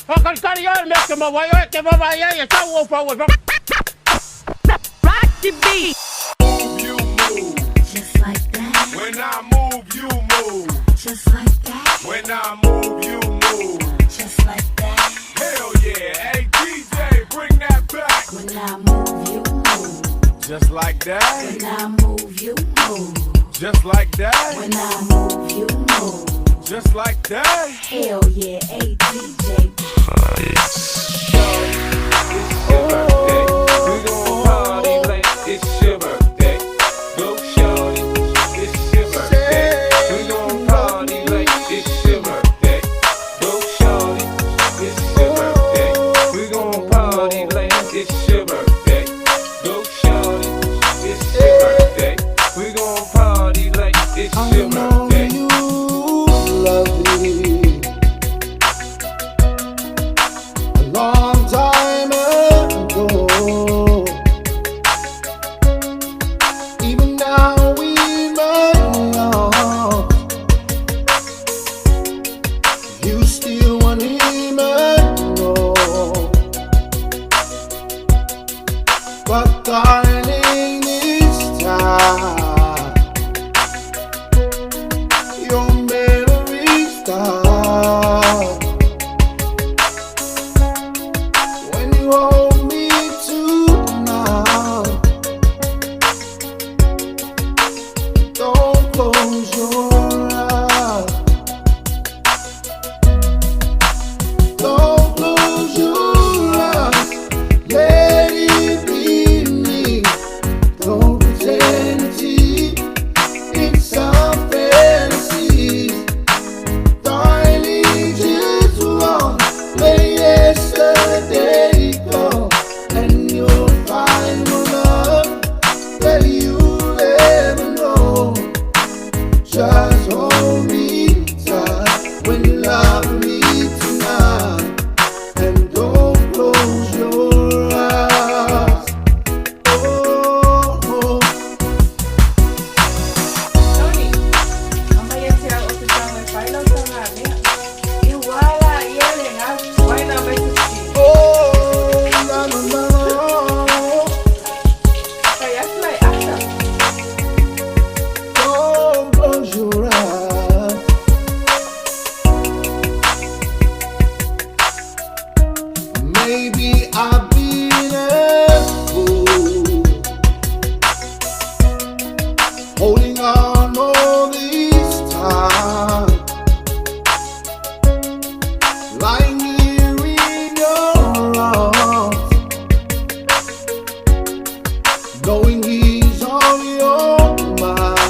Fucking study your milk in my way. Get my way. Yeah, you're so forward. Rock the beat. You move. Just like that. When I move, you move. Just like that. When I move, you move. Just like that. Hell yeah. Hey, DJ, bring that back. When I move, you move. Just like that. When I move, you move. Just like that. When I move, you move. Just like that. Hell yeah, hey DJ. It's your birthday. We gon' party like it's your birthday. Go shorty, it's your birthday. We gon' party like it's your birthday. Go shorty, it's your birthday. We gon' party like it's your birthday. Go shorty, it's your birthday. We gon' party like it's your birthday. Long time ago, even now we may know you still want him know, but darling, this time your memories start. Hold me tonight. Don't close your eyes. Don't close your eyes. Let it be me. Don't pretend it's some fantasy. Darling, just one lay yesterday. And you'll find more love that you'll ever know. Just hold me tight when you love me tonight, and don't close your eyes. Oh. Tony, mamãe ia tirar outro carro e vai lá usar minha. E wala, ele na vai na vai assistir. Don't close your eyes. Maybe I've been a fool, holding on all this time, lying here in your arms, knowing he's on your mind.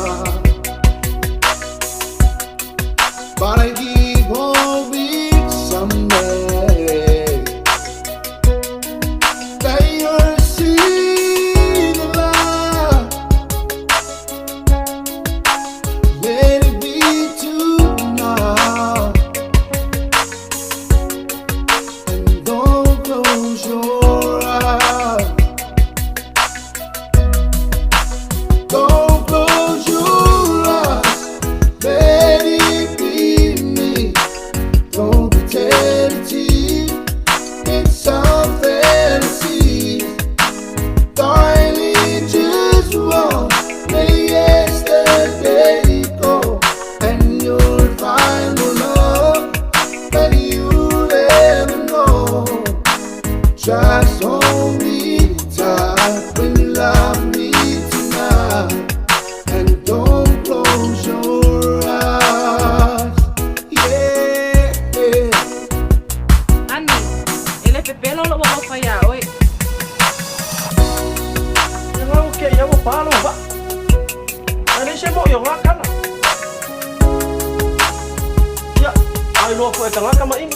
But I keep hoping someday that you'll see the light. Let it be tonight, and don't close your eyes. Don't close your eyes. Let it be me. Don't pretend it's some fantasy. Darling, just one lay yesterday go, and you'll find more love that you'll ever know. Just hold me tight when you love me tonight, and don't close your eyes. Yeah. Ani, ele pepe lo va a fallar hoy. Yang aku kayak yang apa lu, Pak? Ini saya mau yang makan. Ya, ai lo aku tengah kama ini.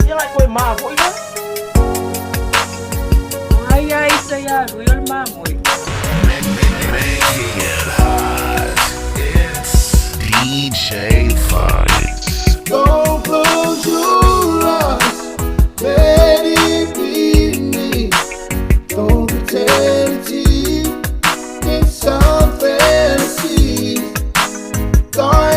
Ya lai kau maaf ini. Ay, saya Royal Mamoy. Making it hot. It's DJ Fights. Don't close your eyes. Let it be me. Don't pretend it's some fantasy. Darling,